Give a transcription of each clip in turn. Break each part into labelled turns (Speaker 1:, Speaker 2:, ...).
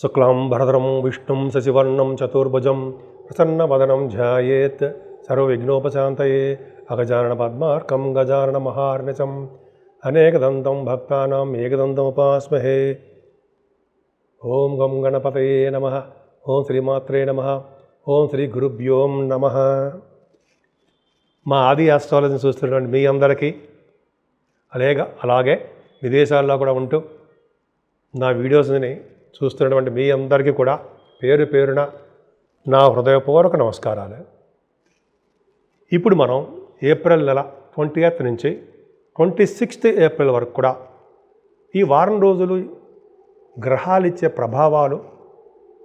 Speaker 1: శుక్లాం భరధరం విష్ణుం శశివర్ణం చతుర్భుజం ప్రసన్నవదనం ధ్యాయేత్ సర్వవిఘ్నోపశాంతయే అగజానన పద్మార్కం గజానన మహార్నిశం అనేకదంతం భక్తానాం ఏకదంతముపాస్మహే. ఓం గం గణపతయే నమః. ఓం శ్రీమాత్రే నమః. ఓం శ్రీ గురుభ్యోం నమః. మా ఆది ఆస్ట్రాలజీని చూస్తున్నటువంటి మీ అందరికీ అలాగే విదేశాల్లో కూడా ఉంటూ నా వీడియోస్ని చూస్తున్నటువంటి మీ అందరికీ కూడా పేరు పేరున నా హృదయపూర్వక నమస్కారాలు. ఇప్పుడు మనం ఏప్రిల్ నెల 20th నుంచి 26th ఏప్రిల్ వరకు కూడా ఈ వారం రోజులు గ్రహాలు ఇచ్చే ప్రభావాలు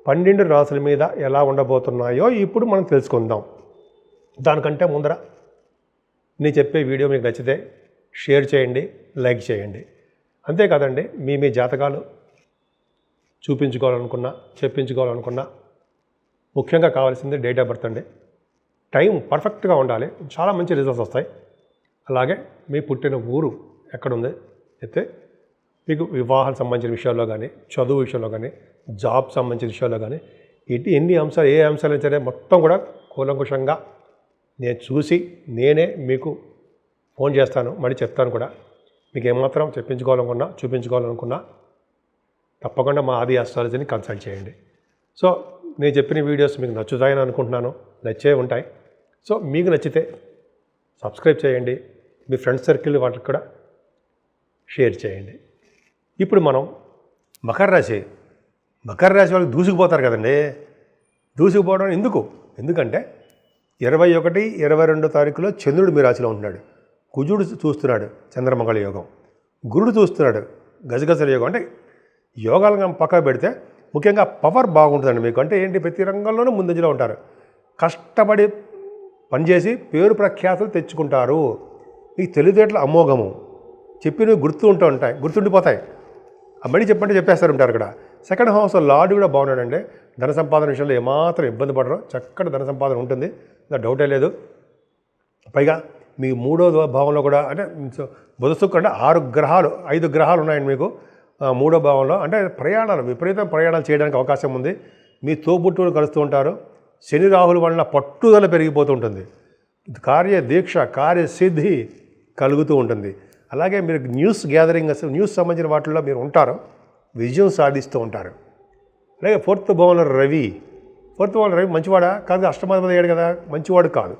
Speaker 1: 12 రాశుల మీద ఎలా ఉండబోతున్నాయో ఇప్పుడు మనం తెలుసుకుందాం. దానికంటే ముందర నేను చెప్పే వీడియో మీకు నచ్చితే షేర్ చేయండి, లైక్ చేయండి. అంతేకాదండి, మీ జాతకాలు చూపించుకోవాలనుకున్నా, చెప్పించుకోవాలనుకున్నా ముఖ్యంగా కావాల్సింది డేట్ ఆఫ్ బర్త్ అండి. టైం పర్ఫెక్ట్గా ఉండాలి, చాలా మంచి రిజల్ట్స్ వస్తాయి. అలాగే మీ పుట్టిన ఊరు ఎక్కడుంది అయితే మీకు వివాహాలకు సంబంధించిన విషయాల్లో కానీ, చదువు విషయంలో కానీ, జాబ్ సంబంధించిన విషయాల్లో కానీ ఎన్ని అంశాలు, ఏ అంశాలు సరే మొత్తం కూడా కూలంకుషంగా నేను చూసి నేనే మీకు ఫోన్ చేస్తాను, మళ్ళీ చెప్తాను కూడా. మీకు ఏమాత్రం చెప్పించుకోవాలనుకున్నా, చూపించుకోవాలనుకున్నా తప్పకుండా మా ఆది ఆస్ట్రాలజీని కన్సల్ట్ చేయండి. సో నేను చెప్పిన వీడియోస్ మీకు నచ్చుతాయని అనుకుంటున్నాను, నచ్చే ఉంటాయి. సో మీకు నచ్చితే సబ్స్క్రైబ్ చేయండి, మీ ఫ్రెండ్స్ సర్కిల్ వాళ్ళకి కూడా షేర్ చేయండి. ఇప్పుడు మనం మకర రాశి వాళ్ళకి దూసుకుపోతారు కదండి. దూసుకుపోవడం ఎందుకంటే 21, 22 తారీఖులో చంద్రుడు మీ రాశిలో ఉంటున్నాడు. కుజుడు చూస్తున్నాడు చంద్రమంగళ యోగం, గురుడు చూస్తున్నాడు గజగజల యోగం. అంటే యోగాలను పక్కన పెడితే ముఖ్యంగా పవర్ బాగుంటుందండి మీకు. అంటే ఏంటి, ప్రతి రంగంలోనూ ముందంజలో ఉంటారు, కష్టపడి పనిచేసి పేరు ప్రఖ్యాతులు తెచ్చుకుంటారు. మీకు తెలివితేటల అమోఘము, చెప్పినవి గుర్తుండిపోతాయి. మళ్ళీ చెప్పేస్తారు ఉంటారు ఇక్కడ. సెకండ్ హౌస్ లార్డ్ కూడా బాగున్నాడండి. ధన సంపాదన విషయంలో ఏమాత్రం ఇబ్బంది పడరు, చక్కటి ధన సంపాదన ఉంటుంది, డౌటే లేదు. పైగా మీ 3వ భావంలో కూడా అంటే బుధ శుక్రుడు అంటే 5 గ్రహాలు ఉన్నాయండి మీకు 3వ భావంలో. అంటే విపరీతం ప్రయాణాలు చేయడానికి అవకాశం ఉంది. మీ తోబుట్టువులు కలుస్తూ ఉంటారు. శని రాహుల వలన పట్టుదల పెరిగిపోతూ ఉంటుంది, కార్యదీక్ష కార్యసిద్ధి కలుగుతూ ఉంటుంది. అలాగే మీరు న్యూస్ సంబంధించిన వాటిల్లో మీరు ఉంటారు, విజయం సాధిస్తూ ఉంటారు. అలాగే 4th భావంలో రవి మంచివాడా కాదు, అష్టమాధిపతి అయ్యాడు కదా, మంచివాడు కాదు.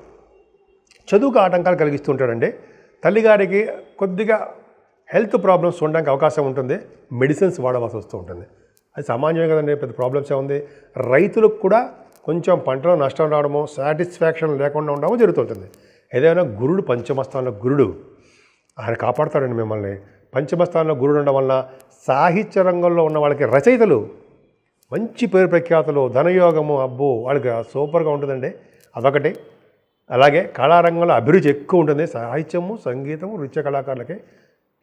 Speaker 1: చదువుకు ఆటంకాలు కలిగిస్తూ ఉంటాడండి. తల్లిగారికి కొద్దిగా హెల్త్ ప్రాబ్లమ్స్ ఉండడానికి అవకాశం ఉంటుంది, మెడిసిన్స్ వాడవలసి వస్తూ ఉంటుంది. అది సామాన్యమే కదండి, పెద్ద ప్రాబ్లమ్స్ ఏముంది. రైతులకు కూడా కొంచెం పంటలో నష్టం రావడమో, సాటిస్ఫాక్షన్ లేకుండా ఉండడమో జరుగుతుంటుంది. ఏదైనా గురుడు పంచమస్థానంలో గురుడు ఆయన కాపాడుతాడండి మిమ్మల్ని. పంచమస్థానంలో గురుడు ఉండడం వలన సాహిత్య రంగంలో ఉన్న వాళ్ళకి రచయితలు మంచి పేరు ప్రఖ్యాతులు, ధనయోగము, అబ్బో వాళ్ళకి సూపర్గా ఉంటుందండి, అదొకటి. అలాగే కళారంగంలో అభిరుచి ఎక్కువ ఉంటుంది, సాహిత్యము, సంగీతము, నృత్య కళాకారులకి.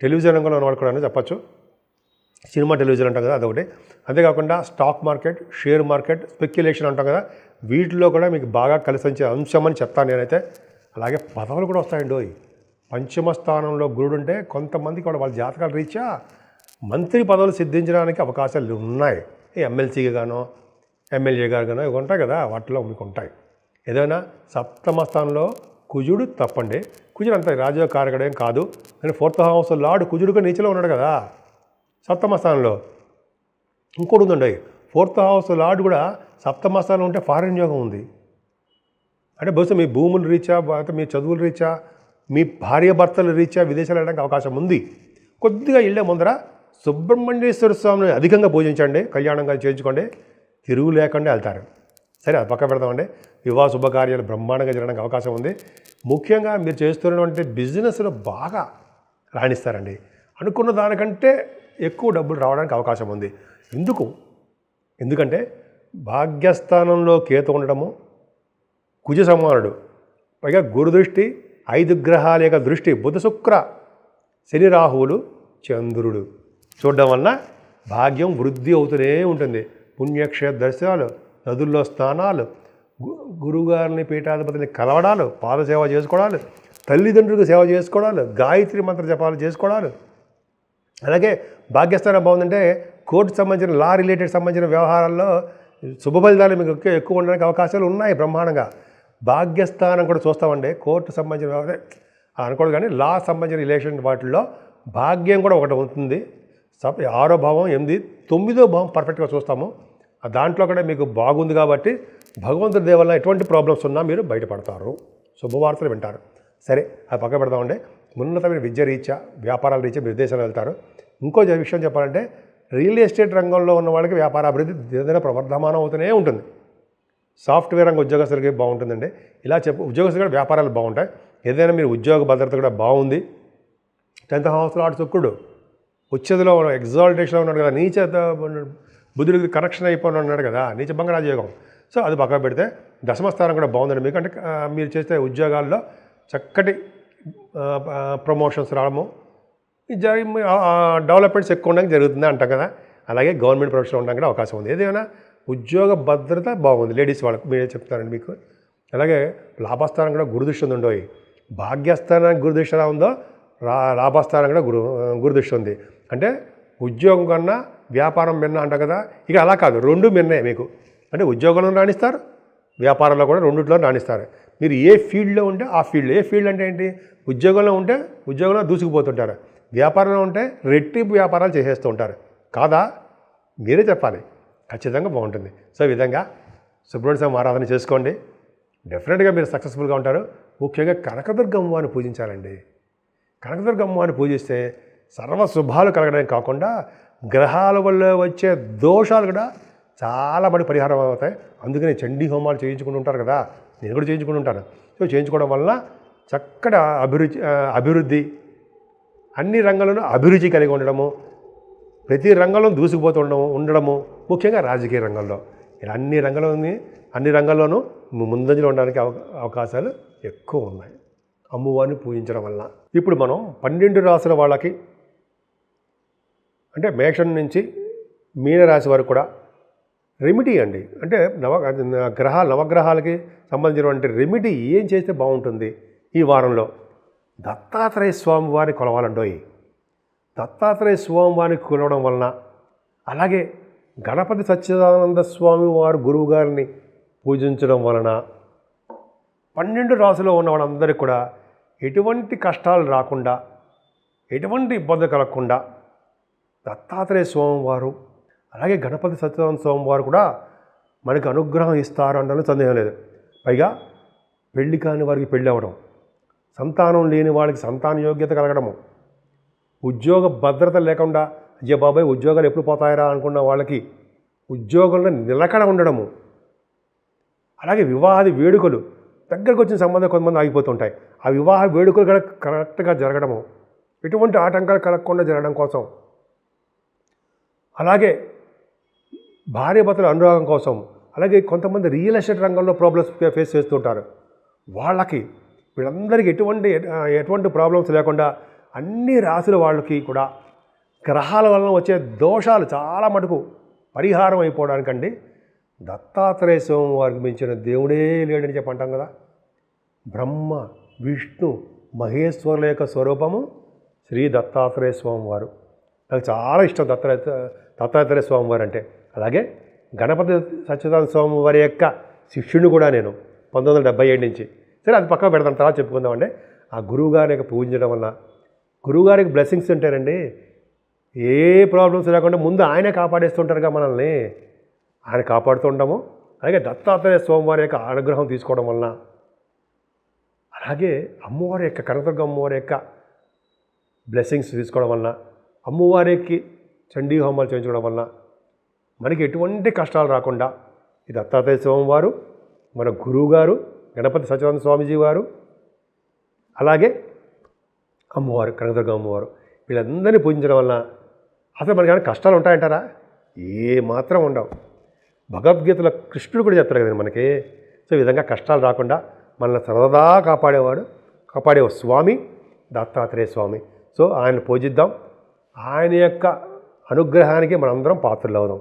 Speaker 1: టెలివిజన్ రంగంలో ఉన్నవాళ్ళు కూడా చెప్పచ్చు, సినిమా టెలివిజన్ అంటాం కదా, అదొకటి. అంతేకాకుండా stock market, share market, speculation అంటాం కదా, వీటిలో కూడా మీకు బాగా కలిసి వచ్చే అంశం అని చెప్తాను నేనైతే. అలాగే పదవులు కూడా వస్తాయండి. పంచమ స్థానంలో గురుడు ఉంటే కొంతమందికి కూడా వాళ్ళ జాతకాల రీత్యా మంత్రి పదవులు సిద్ధించడానికి అవకాశాలు ఉన్నాయి. ఎమ్మెల్సీగా గానో, ఎమ్మెల్యే గారు గానో ఇవి ఉంటాయి కదా, వాటిలో మీకు ఉంటాయి. ఏదైనా 7వ స్థానంలో కుజుడు తప్పండి, కుజుడు అంత రాజకారకుడేం కాదు. కానీ 4th హౌస్ లార్డ్ కుజుడుగా నీచలో ఉన్నాడు కదా 7వ స్థానంలో. ఇంకోటి ఉందండి, 4th హౌస్ లార్డ్ కూడా 7వ స్థానంలో ఉంటే ఫారెన్ యోగం ఉంది. అంటే బహుశా మీ భూముల రీత్యా, మీ చదువుల రీత్యా, మీ భార్య భర్తల రీత్యా విదేశాలు వెళ్ళడానికి అవకాశం ఉంది. కొద్దిగా ఇళ్ళే ముందర సుబ్రహ్మణ్యేశ్వర స్వామిని అధికంగా పూజించండి, కళ్యాణంగా చేయించుకోండి, తిరుగు లేకుండా వెళ్తారు. సరే, అది పక్క పెడతామండి. వివాహ శుభకార్యాలు బ్రహ్మాండంగా జరగడానికి అవకాశం ఉంది. ముఖ్యంగా మీరు చేస్తున్నటువంటి బిజినెస్లో బాగా రాణిస్తారండి. అనుకున్న దానికంటే ఎక్కువ డబ్బులు రావడానికి అవకాశం ఉంది. ఎందుకంటే భాగ్యస్థానంలో కేతు ఉండడము, కుజ సమానుడు, పైగా గురుదృష్టి, 5 గ్రహాల యొక్క దృష్టి, బుధ శుక్ర శని రాహువులు చంద్రుడు చూడడం వలన భాగ్యం వృద్ధి అవుతూనే ఉంటుంది. పుణ్యక్షేత్ర దర్శనాలు, నదుల్లో స్నానాలు, గురువుగారిని పీఠాధిపతిని కలవడాలు, పాదసేవ చేసుకోవడాలు, తల్లిదండ్రులకు సేవ చేసుకోవడాలు, గాయత్రి మంత్ర జపాలు చేసుకోవడాలు, అలాగే భాగ్యస్థానం బాగుందంటే కోర్టు సంబంధించిన లా రిలేటెడ్ సంబంధించిన వ్యవహారాల్లో శుభ ఫలితాలు మీకు ఎక్కువ ఉండడానికి అవకాశాలు ఉన్నాయి బ్రహ్మాండంగా. భాగ్యస్థానం కూడా చూస్తామండి. కోర్టు సంబంధించిన వ్యవహారం అనుకోడు, కానీ లా సంబంధించిన రిలేషన్ వాటిల్లో భాగ్యం కూడా ఒకటి ఉంటుంది. 6వ భావం 8, 9వ భావం పర్ఫెక్ట్గా చూస్తాము. దాంట్లో కూడా మీకు బాగుంది కాబట్టి భగవంతుడి దయ వల్ల ఎటువంటి ప్రాబ్లమ్స్ ఉన్నా మీరు బయటపడతారు, శుభవార్తలు వింటారు. సరే, అది పక్క పెడతామండి. ఉన్నతమైన విద్య రీత్యా, వ్యాపారాల రీత్యా మీరు విదేశాలు వెళ్తారు. ఇంకో విషయం చెప్పాలంటే, రియల్ ఎస్టేట్ రంగంలో ఉన్న వాళ్ళకి వ్యాపార అభివృద్ధి ఏదైనా ప్రవర్ధమానం అవుతూనే ఉంటుంది. సాఫ్ట్వేర్ రంగ ఉద్యోగస్తులకి బాగుంటుందండి. ఇలా ఉద్యోగస్తులు కూడా వ్యాపారాలు బాగుంటాయి. ఏదైనా మీరు ఉద్యోగ భద్రత కూడా బాగుంది. 10th హౌస్లో ఆడు శుక్రుడు ఉచ్ఛేదలో ఎగ్జాల్టేషన్లో ఉన్నాడు కదా, నీచ బుధుడికి కనెక్షన్ అయిపోయి ఉన్నాడు కదా, నీచ భంగ రాజయోగం. సో అది పక్కన పెడితే దశమస్థానం కూడా బాగుందండి మీకు. అంటే మీరు చేసే ఉద్యోగాల్లో చక్కటి ప్రమోషన్స్ రావడము, డెవలప్మెంట్స్ ఎక్కువ ఉండడానికి జరుగుతుంది అంటాం కదా. అలాగే గవర్నమెంట్ ప్రొఫెషన్ ఉండడానికి కూడా అవకాశం ఉంది. ఏదైనా ఉద్యోగ భద్రత బాగుంది లేడీస్ వాళ్ళకి, మీరే చెప్తారండి మీకు. అలాగే లాభస్థానం కూడా గురుదృష్టి ఉందో, భాగ్యస్థానానికి గురుదృష్టి ఎలా ఉందో లాభస్థానం కూడా గురుదృష్టి ఉంది. అంటే ఉద్యోగం కన్నా వ్యాపారం మిన్న అంటాం కదా, ఇక అలా కాదు, 2 మిన్నే మీకు. అంటే ఉద్యోగంలో రాణిస్తారు, వ్యాపారంలో కూడా రెండిట్లో రాణిస్తారు. మీరు ఏ ఫీల్డ్లో ఉంటే ఆ ఫీల్డ్. ఏ ఫీల్డ్ అంటే ఏంటి? ఉద్యోగంలో ఉంటే ఉద్యోగంలో దూసుకుపోతుంటారు, వ్యాపారంలో ఉంటే రెట్టింపు వ్యాపారాలు చేసేస్తూ ఉంటారు. కాదా? మీరే చెప్పాలి. ఖచ్చితంగా బాగుంటుంది. సో ఈ విధంగా సుబ్రహ్మణ్య స్వామి ఆరాధన చేసుకోండి, డెఫినెట్గా మీరు సక్సెస్ఫుల్గా ఉంటారు. ముఖ్యంగా కనకదుర్గమ్మని పూజించాలండి. కనకదుర్గమ్మని పూజిస్తే సర్వ శుభాలు కలగడానికి కాకుండా గ్రహాల వల్ల వచ్చే దోషాలు కూడా చాలా మంది పరిహారం అవుతాయి. అందుకని చండీ హోమాలు చేయించుకుంటూ ఉంటారు కదా, నేను కూడా చేయించుకుంటూ ఉంటాను. సో చేయించుకోవడం వల్ల చక్కటి అభివృద్ధి, అన్ని రంగాల్లోనూ అభిరుచి కలిగి ఉండడము, ప్రతి రంగంలో దూసుకుపోతూ ఉండడము, ముఖ్యంగా రాజకీయ రంగంలో, ఇలా అన్ని రంగాల్లోనూ ముందంజలో ఉండడానికి అవకాశాలు ఎక్కువ ఉన్నాయి అమ్మవారిని పూజించడం వల్ల. ఇప్పుడు మనం 12 రాశుల వాళ్ళకి, అంటే మేషం నుంచి మీనరాశి వరకు కూడా రెమెడీ అండి. అంటే నవగ్రహాలకి సంబంధించినటువంటి రెమెడీ ఏం చేస్తే బాగుంటుంది ఈ వారంలో? దత్తాత్రేయ స్వామి వారిని కొలవాలండోయి. దత్తాత్రేయ స్వామి వారిని కొలవడం వలన, అలాగే గణపతి సచ్చిదానంద స్వామి వారు గురువు గారిని పూజించడం వలన 12 రాశుల్లో ఉన్న వాళ్ళందరికీ కూడా ఎటువంటి కష్టాలు రాకుండా, ఎటువంటి ఇబ్బంది కలగకుండా దత్తాత్రేయ స్వామి వారు, అలాగే గణపతి సచ్చిదానంద స్వామి వారు కూడా మనకు అనుగ్రహం ఇస్తారు అనడంలో సందేహం లేదు. పైగా పెళ్లి కాని వారికి పెళ్ళి అవ్వడం, సంతానం లేని వాళ్ళకి సంతాన యోగ్యత కలగడము, ఉద్యోగ భద్రత లేకుండా అయ్యే బాబాయ్ ఉద్యోగాలు ఎప్పుడు పోతాయరా అనుకున్న వాళ్ళకి ఉద్యోగంలో నిలకడ ఉండడము, అలాగే వివాహాది వేడుకలు దగ్గరకు వచ్చిన సంబంధం కొంతమంది ఆగిపోతుంటాయి, ఆ వివాహ వేడుకలు కూడా కరెక్ట్గా జరగడము, ఎటువంటి ఆటంకాలు కలగకుండా జరగడం కోసం, అలాగే భార్యాభర్తల అనురాగం కోసం, అలాగే కొంతమంది రియల్ ఎస్టేట్ రంగంలో ప్రాబ్లమ్స్ ఫేస్ చేస్తుంటారు, వాళ్ళకి వీళ్ళందరికీ ఎటువంటి ప్రాబ్లమ్స్ లేకుండా అన్ని రాశుల వాళ్ళకి కూడా గ్రహాల వలన వచ్చే దోషాలు చాలా మటుకు పరిహారం అయిపోవడానికండి దత్తాత్రేయ స్వామి వారికి మించిన దేవుడే లేడని చెప్పి అంటాం కదా. బ్రహ్మ విష్ణు మహేశ్వరుల యొక్క స్వరూపము శ్రీ దత్తాత్రేయ స్వామి వారు. నాకు చాలా ఇష్టం దత్తాత్రేయ స్వామి వారు అంటే. అలాగే గణపతి సచ్చిదానంద స్వామి వారి యొక్క శిష్యుని కూడా నేను 1977 నుంచి. సరే, అది పక్కన పెడతాం, తర్వాత చెప్పుకుందామండి. ఆ గురువుగారి యొక్క పూజించడం వల్ల, గురువుగారికి బ్లెస్సింగ్స్ ఉంటారండి. ఏ ప్రాబ్లమ్స్ లేకుండా ముందు ఆయనే కాపాడేస్తుంటారుగా మనల్ని, ఆయన కాపాడుతూ ఉంటాము. అలాగే దత్తాత్రేయ స్వామివారి యొక్క అనుగ్రహం తీసుకోవడం వలన, అలాగే అమ్మవారి యొక్క కనకదుర్గ అమ్మవారి యొక్క బ్లెస్సింగ్స్ తీసుకోవడం వలన, అమ్మవారికి చండీ హోమాలు చేయించుకోవడం వలన మనకి ఎటువంటి కష్టాలు రాకుండా ఈ దత్తాత్రేయ స్వామివారు, మన గురువుగారు గణపతి సచ్చిదానంద స్వామీజీ వారు, అలాగే అమ్మవారు కనకదుర్గ అమ్మవారు, వీళ్ళందరినీ పూజించడం వలన అసలు మనకి కష్టాలు ఉంటాయంటారా? ఏ మాత్రం ఉండవు. భగవద్గీతలో కృష్ణుడు కూడా చెప్తారు కదండి మనకి. సో ఈ విధంగా కష్టాలు రాకుండా మనల్ని సర్వదా కాపాడే స్వామి దత్తాత్రేయ స్వామి. సో ఆయన పూజిద్దాం, ఆయన యొక్క అనుగ్రహానికి మనందరం పాత్రలు అవుదాం.